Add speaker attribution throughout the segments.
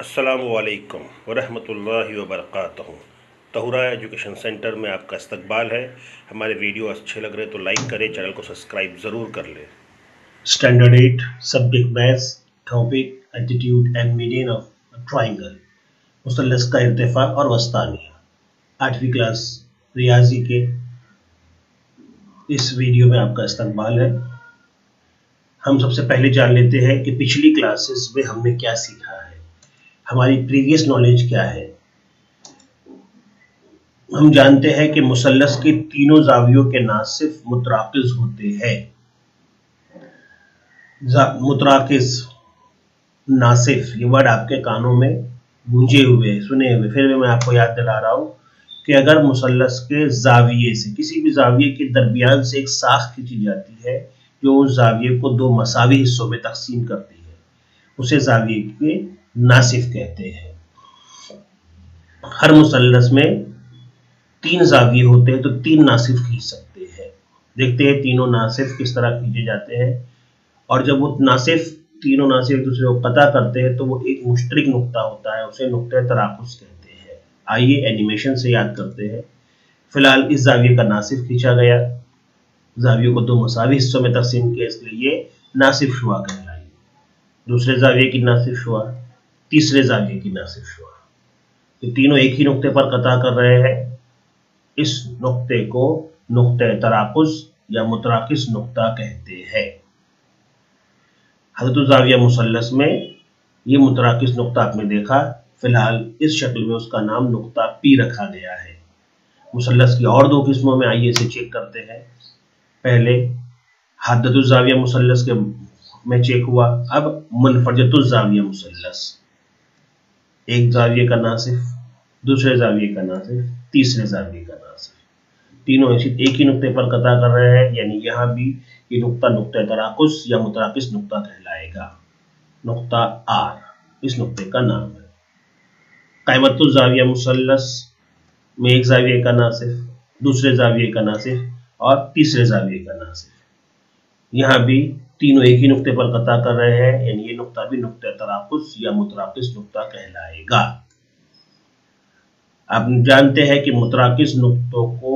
Speaker 1: अस्सलामुअलैकुम वरहमतुल्लाहि वबरकातुहू। तहुरा education centre में आपका इस्तकबाल है। हमारे वीडियो अच्छे लग रहे तो लाइक करें, चैनल को सब्सक्राइब ज़रूर कर लें।
Speaker 2: Standard 8 subject maths, topic altitude and median of triangle, मुसल्लस का इर्तिफा और वस्तानिया। 8वीं क्लास रियाजी के इस वीडियो में आपका इस्तकबाल है। हम सबसे पहले जान लेते हैं कि पिछली क्लासेस में हमने क्या सीखा है, हमारी प्रीवियस नॉलेज क्या है। हम जानते हैं कि मुसल्लस के तीनों जावियों के नासिफ मुतराकिज होते हैं। मुतराकिज, नासिफ, ये वर्ड आपके कानों में गूंजे हुए, सुने हुए। फिर भी मैं आपको याद दिला रहा हूं कि अगर मुसल्लस के जाविये से, किसी भी जाविये के दरमियान से एक साख खींची जाती है जो उस जाविये को दो मसावी हिस्सों में तकसीम करती है, उसे जाविये के नासिफ कहते हैं। हर मुसल्लस में 3 जाविये होते हैं तो 3 नासिफ खींच सकते हैं। देखते हैं तीनों नासिफ किस तरह खींचे जाते हैं। और जब वो नासिफ, तीनों नासिफ एक दूसरे को कता करते हैं तो वो एक मुश्तरक नुक्ता होता है, उसे नुक्ते तराकुस कहते हैं। आइए एनिमेशन से याद करते हैं। फिलहाल इस जाविये का नासिफ खींचा गया, जावियों को 2 मसावी हिस्सों में तकसीम किया, इसलिए ये नासिफ शुआ कहलाई। दूसरे जाविये की नासिफ शुआ, तीसरे जाविये की नासिफ शुआ। ये तीनों एक ही नुक्ते पर कता कर रहे हैं। इस नुक्ते को नुक्ते तराकुस या मुतराकिस नुक्ता कहते हैं। हज़रतुल जाविया मुसल्लस में ये मुतराकिस नुक्ता आपने देखा। फिलहाल इस शक्ल में उसका नाम नुक्ता पी रखा गया है। मुसल्लस की और 2 किस्मों में आइए इसे चेक करते हैं। पहले हद्दतुल जाविया मुसल्लस के में चेक हुआ। अब मुनफरजतुल जाविया मुसल्लस, एक जाविये का नासिफ, दूसरे जाविये का नासिफ, तीसरे जाविये का नासिफ, तीनों एक ही नुक्ते पर कता कर रहे हैं, यानी यहां भी ये नुक्ता नुक्ते तराकुस या मुतराकिस नुक्ता कहलाएगा। नुक्ता आर इस नुक्ते का नाम है। कायमतुल जाविया मुसल्लस में एक जाविये का नासिफ, दूसरे जाविये का नासिफ और तीसरे जाविये का नासिफ। यहां भी तीनों एक ही नुक्ते पर कता कर रहे हैं, यानी ये नुक्ता भी नुक्ते तराकुस या मुतराकिस नुक्ता कहलाएगा। आप जानते हैं कि मुतराकिस नुक्तों को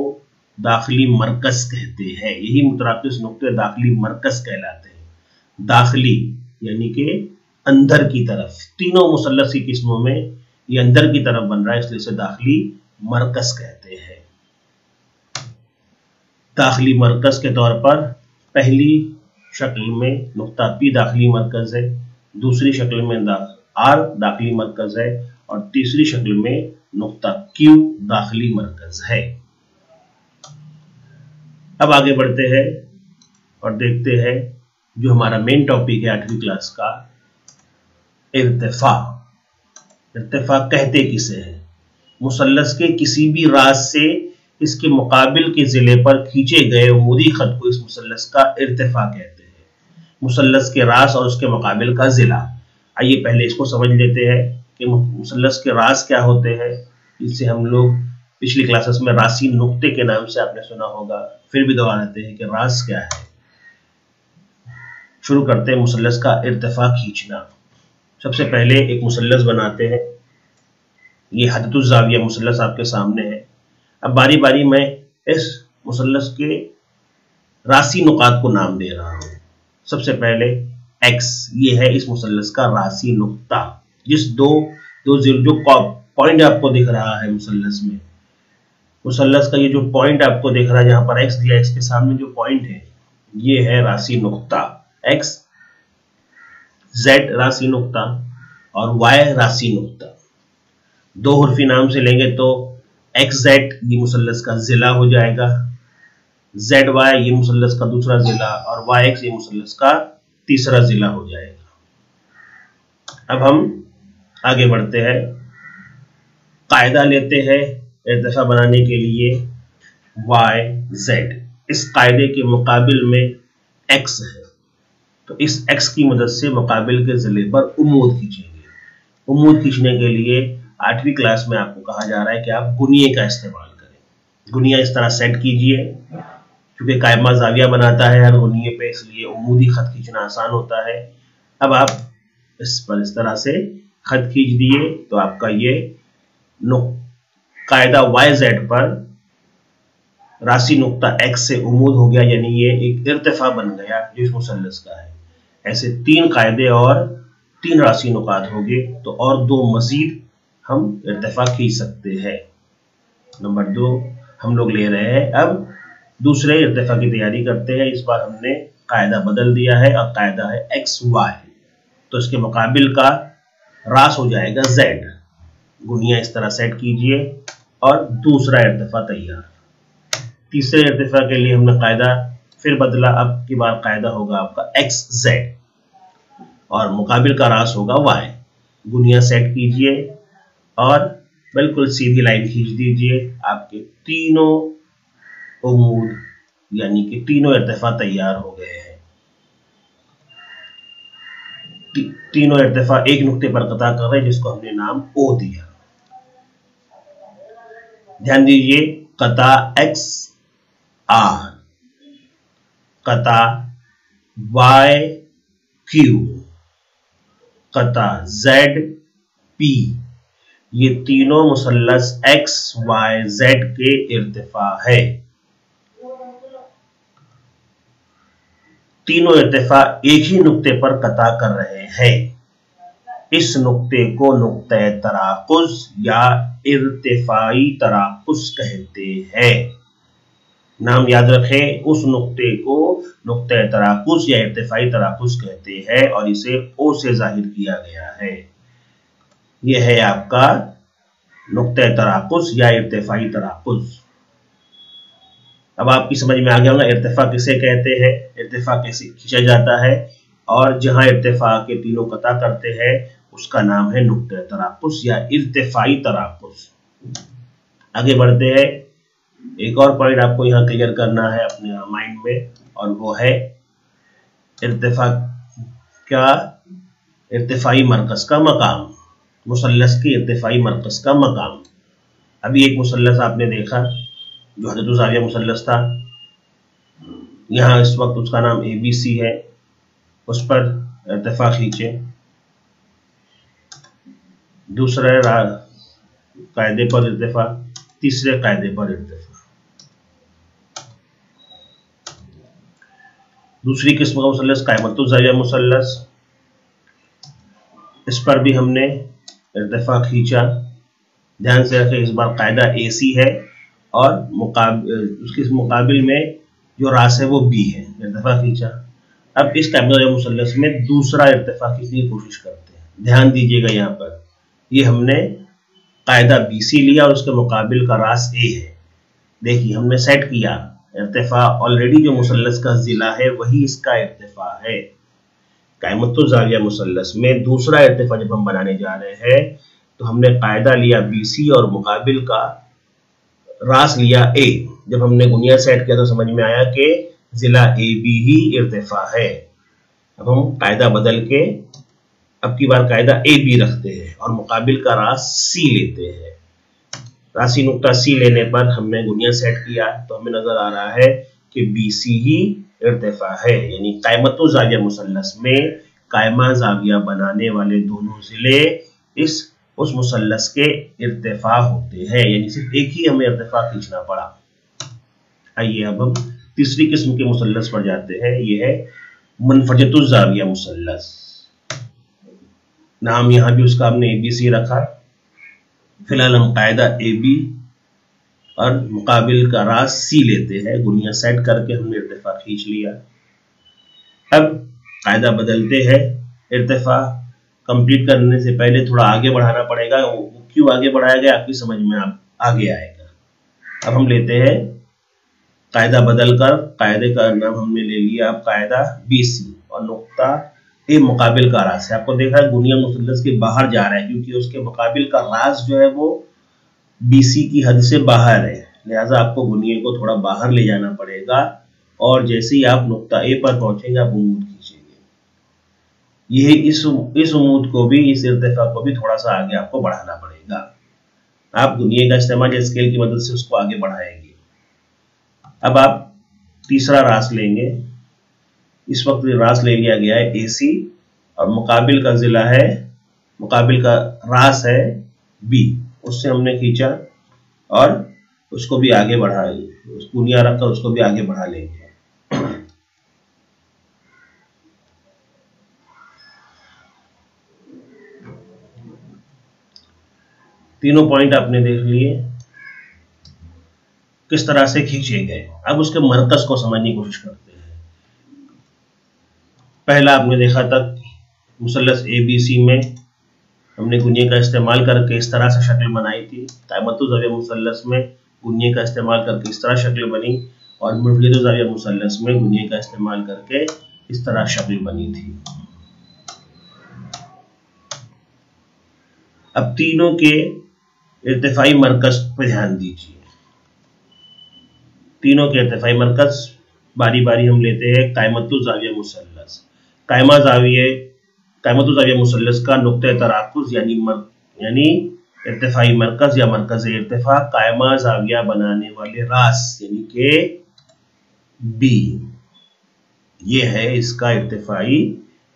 Speaker 2: दाखिली मरकज कहते हैं। यही मुतराकिस नुक्ते दाखिली मरकज कहलाते हैं। दाखिली यानी कि अंदर की तरफ। तीनों मुसल्लस की किस्मों में ये अंदर की तरफ बन रहा है, इसलिए इसे दाखिली मरकज कहते हैं। दाखिली मरकज के तौर पर पहली शक्ल में नुक्ता पी दाखिली मरकज है, दूसरी शक्ल में आर दाखिली मरकज है और तीसरी शक्ल में नुक्ता क्यू दाखिली मरकज है। अब आगे बढ़ते हैं और देखते हैं जो हमारा मेन टॉपिक है 8वीं क्लास का, इर्तिफा। इर्तिफा कहते किसे हैं? मुसल्लस के किसी भी राज से इसके मुकाबिल के जिले पर खींचे गए उमूदी खत को इस मुसल्लस का इर्तिफा कहते हैं। मुसल्लस के रास और उसके मुकाबिल का जिला। आइए पहले इसको समझ लेते हैं कि मुसल्लस के रास क्या होते हैं, जिससे हम लोग पिछली क्लासेस में रासी नुक्ते के नाम से आपने सुना होगा। फिर भी दोहरा देते हैं कि रास क्या है। शुरू करते हैं मुसल्लस का इर्तिफा खींचना। सबसे पहले एक मुसल्लस बनाते हैं। ये हद्दतुल जाविया मुसल्लस आपके सामने है। अब बारी बारी मैं इस मुसल्लस के रासी नुकात को नाम दे रहा हूं। सबसे पहले एक्स, ये है इस मुसल्लस का रासी नुक्ता। जिस दो जो पॉइंट आपको दिख रहा है मुसल्लस में, मुसल्लस का ये जो पॉइंट आपको दिख रहा है, जहां पर एक्स दिया, एक्स के सामने जो पॉइंट है, ये है रासी नुक्ता एक्स। जेड रासी नुक्ता और वाई रासी नुक्ता। 2 हुर्फी नाम से लेंगे तो एक्स जेड ये मुसल्लस का जिला हो जाएगा, जेड वाई ये मुसल्लस का दूसरा जिला और वाई एक्स ये मुसल्लस का तीसरा जिला हो जाएगा। अब हम आगे बढ़ते हैं। कायदा लेते हैं इर्तिफा बनाने के लिए वाई जेड। इस कायदे के मुकाबिल में एक्स है, तो इस एक्स की मदद से मुकाबिल के जिले पर उमूद खींचेंगे। उमूद खींचने के लिए 8वीं क्लास में आपको कहा जा रहा है कि आप गुनिये का इस्तेमाल करें। गुनिया इस तरह सेट कीजिए, क्योंकि कायमा जाविया बनाता है हर गुनिये पे, इसलिए उमूदी खत खींचना आसान होता है। अब आप इस पर इस तरह से खत खींच दिए तो आपका ये कायदा YZ पर राशि नुक्ता X से उमूद हो गया, यानी ये एक इर्तिफा बन गया जो इस मुसल्लस का है। ऐसे 3 कायदे और 3 राशि नुकात हो गए, तो और 2 मजीद हम इर्तिफा खींच सकते हैं। नंबर 2 हम लोग ले रहे हैं। अब दूसरे इर्तिफा की तैयारी करते हैं। इस बार हमने कायदा बदल दिया है और कायदा है XY, तो इसके मुकाबिल का रास हो जाएगा Z। गुनिया इस तरह सेट कीजिए और दूसरा इर्तिफा तैयार। तीसरे इर्तिफा के लिए हमने कायदा फिर बदला, अब की बार कायदा होगा आपका XZ और मुकाबिल का रास होगा Y। गुनिया सेट कीजिए और बिल्कुल सीधी लाइन खींच दीजिए। आपके तीनों उमूद यानी कि तीनों इर्तिफा तैयार हो गए हैं। तीनों इर्तिफा एक नुक्ते पर कता कर रहे हैं जिसको हमने नाम O दिया। ध्यान दीजिए, कता XR, कता YQ, कता ZP, ये तीनों मुसल्लस XYZ के इर्तिफा है। तीनों इर्तिफा एक ही नुक्ते पर कता कर रहे हैं। इस नुक्ते को नुक्ते तराकुस या इर्तिफाई तराकुस कहते हैं। नाम याद रखें, उस नुक्ते को नुक्ते तराकुस या इर्तिफाई तराकुस कहते हैं और इसे O से जाहिर किया गया है। यह है आपका नुक्ते तराकुस या इर्तिफाई तराकुस। अब आपकी समझ में आ गया होगा इर्तिफा किसे कहते हैं, इर्तिफा कैसे खींचा जाता है, और जहां इर्तिफा के तीनों कता करते हैं उसका नाम है नुक्ते तराकुस या इर्तिफाई तराकुस। आगे बढ़ते हैं। एक और पॉइंट आपको यहाँ क्लियर करना है अपने माइंड में, और वो है इर्तिफा क्या, इर्तिफाई मरकज का मकाम, मुसल्लस के इर्तिफाई मरकज का मकाम। अभी एक मुसल्लस आपने देखा जो हदतुल ज़ाविया मुसल्लस था, यहाँ इस वक्त उसका नाम ABC है, उस पर इर्तिफा खींचे। दूसरे कायदे पर इर्तिफा, तीसरे कायदे पर इर्तिफा। दूसरी किस्म का मुसल्लस कायमतुल ज़ाविया मुसल्लस, इस पर भी हमने इर्तिफा खींचा। ध्यान से रखें, इस बार कायदा AC है और उसके मुकाबिल में जो रास है वो B है, इर्तिफा खींचा। अब इस कायमतुल मुसल्लस में दूसरा इर्तिफा खींचने की कोशिश करते हैं। ध्यान दीजिएगा, यहाँ पर ये हमने कायदा BC लिया और उसके मुकाबिल का रास A है। देखिए हमने सेट किया, इर्तिफा ऑलरेडी जो मुसल्लस का जिला है वही इसका इर्तिफा है। कायमतुल ज़ाविया मुसल्लस में दूसरा इर्तिफा जब हम बनाने जा रहे हैं तो हमने कायदा लिया BC और मुकाबिल का रास लिया A। जब हमने गुनिया सेट किया तो समझ में आया कि जिला AB ही इर्तिफा है। अब हम कायदा बदल के अब की बार कायदा AB रखते हैं और मुकाबिल का रास C लेते हैं। राशि नुक्ता C लेने पर हमने गुनिया सेट किया तो हमें नजर आ रहा है कि BC ही इर्तिफा है, यानी कायमतुल ज़ाविया मुसल्लस में कायमा ज़ाविया बनाने वाले दोनों जिले उस मुसल्लस के इर्तिफा होते हैं, यानी सिर्फ एक ही हमें इर्तिफा खींचना पड़ा। आइए अब हम तीसरी किस्म के मुसल्लस पर जाते हैं। यह है मुनफरजतुल ज़ाविया मुसल्लस। नाम यहाँ भी उसका हमने ABC रखा। फिलहाल हम कायदा AB और मुकाबिल का रास C लेते हैं। गुनिया सेट करके हमने इर्तिफा खींच लिया। अब कायदा बदलते हैं। इर्तिफा कंप्लीट करने से पहले थोड़ा आगे बढ़ाना पड़ेगा। क्यों आगे बढ़ाया गया आपकी समझ में आगे आएगा। अब हम लेते हैं कायदा बदलकर, कायदे का नाम हमने ले लिया अब कायदा BC और नुक्ता A मुकाबिल का रास है। आपको देखा है गुनिया मुसल्लस के बाहर जा रहा है क्योंकि उसके मुकाबिल का रास जो है वो BC की हद से बाहर है, लिहाजा आपको गुनिये को थोड़ा बाहर ले जाना पड़ेगा और जैसे ही आप नुक्ता A पर पहुंचेंगे आप उम्मूद खींचेंगे। यह इस उम्मूद को भी, इस इर्तिफा को भी थोड़ा सा आगे आपको बढ़ाना पड़ेगा। आप गुनिये का इस्तेमाल या स्केल की मदद से उसको आगे बढ़ाएंगे। अब आप तीसरा रास लेंगे। इस वक्त रास ले लिया गया है AC और मुकाबिल का जिला है मुकाबिल का रास है बी, उससे हमने खींचा और उसको भी आगे बढ़ा, कुनिया रखकर उसको भी आगे बढ़ा लेंगे। तीनों पॉइंट आपने देख लिए किस तरह से खींचे गए। अब उसके मरकज को समझने की कोशिश करते हैं। पहला आपने देखा था मुसल्लस ABC में हमने गुनिये का इस्तेमाल करके इस तरह से शक्ल बनाई थी। कायमतु ज़ाविया मुसल्लस में गुनिये का इस्तेमाल करके इस तरह शक्ल बनी, और मुनफरिदु ज़ाविया मुसल्लस में गुनिये का इस्तेमाल करके इस तरह शक्ल बनी थी। अब तीनों के इर्तिफाई मरकज पर ध्यान दीजिए। तीनों के इर्तिफाई मरकज बारी बारी हम लेते हैं। कायमतु ज़ाविया मुसल्लस, कायमतु ज़ाविया मुसल्लस का नुक्ते तराकुज़ यानी इर्तिफाई मरकज या मरकज इर्तिफा कायमा ज़ाविया बनाने वाले रास यानी के बी, ये है इसका इर्तिफाई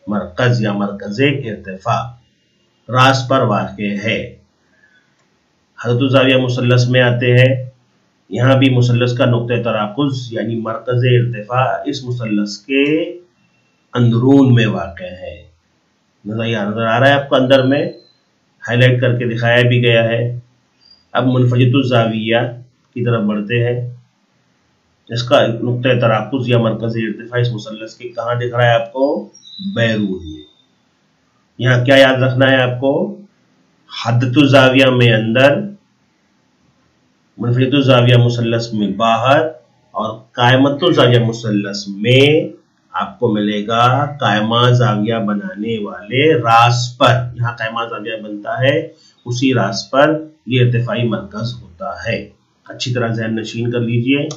Speaker 2: मरकज या मरकज इर्तिफा, रास पर वाक़े है। हज़रतु ज़ाविया मुसल्लस में आते हैं, यहाँ भी मुसल्लस का नुक्ते तराकुज़ यानी मरकज़ इर्तिफा इस मुसल्लस के अंदरून में वाक़ है। नज़र आ रहा है आपको, अंदर में हाईलाइट करके दिखाया भी गया है। अब मुनफरिदु ज़ाविया की तरफ बढ़ते हैं। इसका नुक्ते तराकुज़ या मरकज़ इर्तिफा इस मुसल्लस के कहाँ दिख रहा है आपको? बैरून में। यहाँ क्या याद रखना है आपको? हद्दतु ज़ाविया में अंदर, मुनफरिदु ज़ाविया मुसल्लस में बाहर, और कायमतु ज़ाविया मुसल्लस में आपको मिलेगा कायमा ज़ाविया बनाने वाले रास पर। यहाँ कायमा ज़ाविया बनता है, उसी रास पर ये इर्तिफाई मरकज होता है। अच्छी तरह ज़हन नशीन कर लीजिए।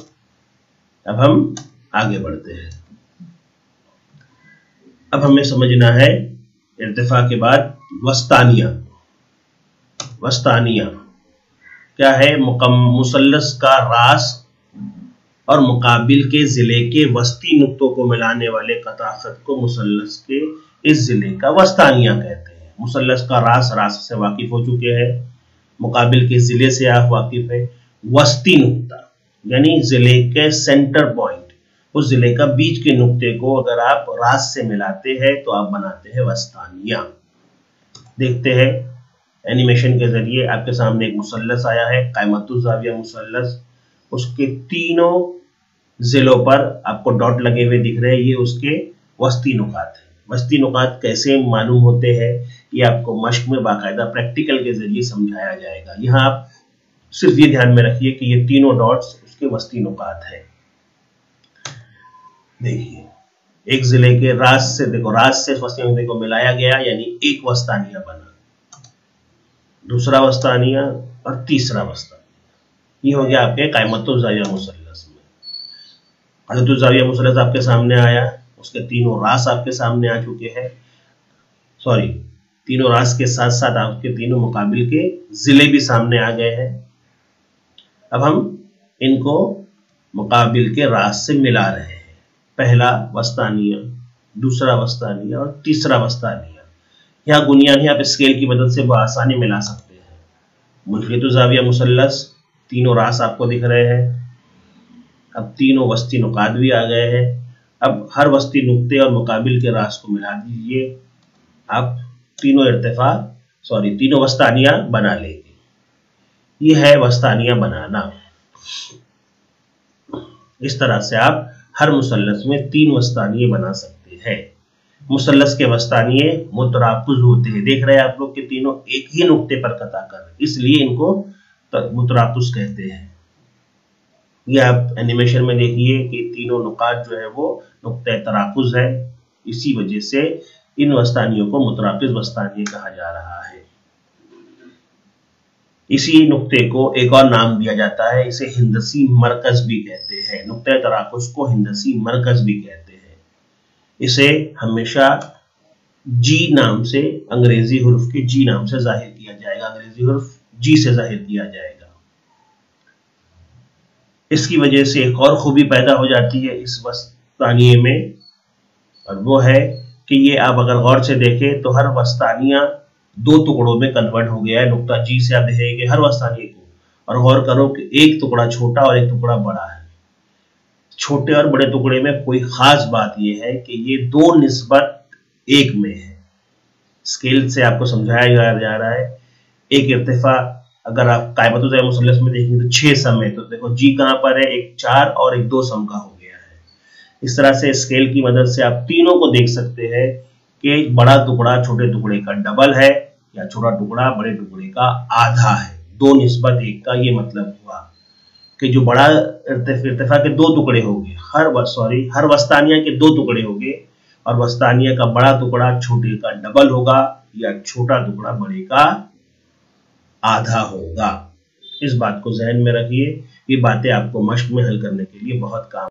Speaker 2: अब हम आगे बढ़ते हैं। अब हमें समझना है इर्तिफा के बाद वस्तानिया। वस्तानिया क्या है? मुसल्लस का रास और मुकाबिल के जिले के वस्ती नुक्तों को मिलाने वाले कताखत को मुसल्लस के इस जिले का वस्तानिया कहते हैं। मुसल्लस का रास से वाकिफ हो चुके हैं, मुकाबिल के जिले से आप वाकिफ है। वस्ती नुक्ता यानी जिले के सेंटर पॉइंट, उस जिले का बीच के नुक्ते को अगर आप रास से मिलाते हैं तो आप बनाते हैं वस्तानिया। देखते हैं एनिमेशन के जरिए। आपके सामने एक मुसल्लस आया है, कायमतु ज़ाविया मुसल्लस। उसके तीनों जिलों पर आपको डॉट लगे हुए दिख रहे हैं, ये उसके वस्ती नुकात है। वस्ती नुकात कैसे मालूम होते हैं ये आपको मश्क में बाकायदा प्रैक्टिकल के जरिए समझाया जाएगा। यहाँ आप सिर्फ ये ध्यान में रखिए कि ये तीनों डॉट्स उसके वस्ती नुकात है। देखिए एक जिले के रास से, देखो रास से वस्ती नुक्ते को मिलाया गया यानी एक वस्तानिया बना, दूसरा वस्तानिया और तीसरा वस्तानिया। ये हो गया आपके कायमतु ज़ाविया मुसल्लस में। हज़रतु ज़ाविया मुसल्लस आपके सामने आया, उसके तीनों रास आपके सामने आ चुके हैं। सॉरी, तीनों रास के साथ साथ आपके तीनों मुकाबिल के जिले भी सामने आ गए हैं। अब हम इनको मुकाबिल के रास से मिला रहे हैं। पहला वस्तानिया, दूसरा वस्तानिया और तीसरा वस्तानिया। यहाँ बुनियादी आप स्केल की मदद से बआसानी मिला सकते हैं। मुनफरिदु ज़ाविया मुसल्लस, तीनों रास आपको दिख रहे हैं। अब तीनों वस्ती नुकात भी आ गए हैं। अब हर वस्ती नुक्ते और मुकाबिल के रास को मिला दीजिए, आप तीनों वस्तानिया बना लेंगे। ये है वस्तानिया बनाना। इस तरह से आप हर मुसल्लस में 3 वस्तानिये बना सकते हैं। मुसल्लस के वस्तानिये मुतराकुज़ होते हैं। देख रहे हैं आप लोग कि तीनों एक ही नुक्ते पर कता कर रहे हैं, इसलिए इनको मुतराकुज़ कहते हैं। ये आप एनिमेशन में देखिए कि तीनों नुकात जो है वो नुक्ते तराकुज़ है, इसी वजह से इन वस्तानियों को मुतराकिज़ वस्तानिये कहा जा रहा है। इसी नुक्ते को एक और नाम दिया जाता है, इसे हिंदसी मरकज भी कहते हैं। नुक्ते तराकुज़ को हिंदसी मरकज भी कहते हैं। इसे हमेशा जी नाम से, अंग्रेजी हुर्फ के जी नाम से जाहिर किया जाएगा। अंग्रेजी हुर्फ जी से जाहिर किया जाएगा। इसकी वजह से एक और खूबी पैदा हो जाती है इस वस्तानिये में, और वो है कि ये आप अगर गौर से देखें तो हर वस्तानिया 2 टुकड़ों में कन्वर्ट हो गया है। नुक्ता जी से आप देखेंगे हर वस्तानिये को, और गौर करो कि एक टुकड़ा छोटा और एक टुकड़ा बड़ा है। छोटे और बड़े टुकड़े में कोई खास बात यह है कि ये 2 निस्बत 1 में है। स्केल से आपको समझाया जा रहा है। एक इर्तिफा अगर आप कायमतुल मुसल्लस में देखेंगे तो 6 सम है, तो देखो जी कहां पर है, एक 4 और एक 2 सम का हो गया है। इस तरह से स्केल की मदद से आप तीनों को देख सकते हैं कि बड़ा टुकड़ा छोटे टुकड़े का डबल है या छोटा टुकड़ा बड़े टुकड़े का आधा है। 2 निस्बत 1 का ये मतलब हुआ कि जो बड़ा इर्तिफा के 2 टुकड़े होंगे, हर वस्तानिया के 2 टुकड़े होंगे, और वस्तानिया का बड़ा टुकड़ा छोटे का डबल होगा या छोटा टुकड़ा बड़े का आधा होगा। इस बात को ज़हन में रखिए। ये बातें आपको मश्क में हल करने के लिए बहुत काम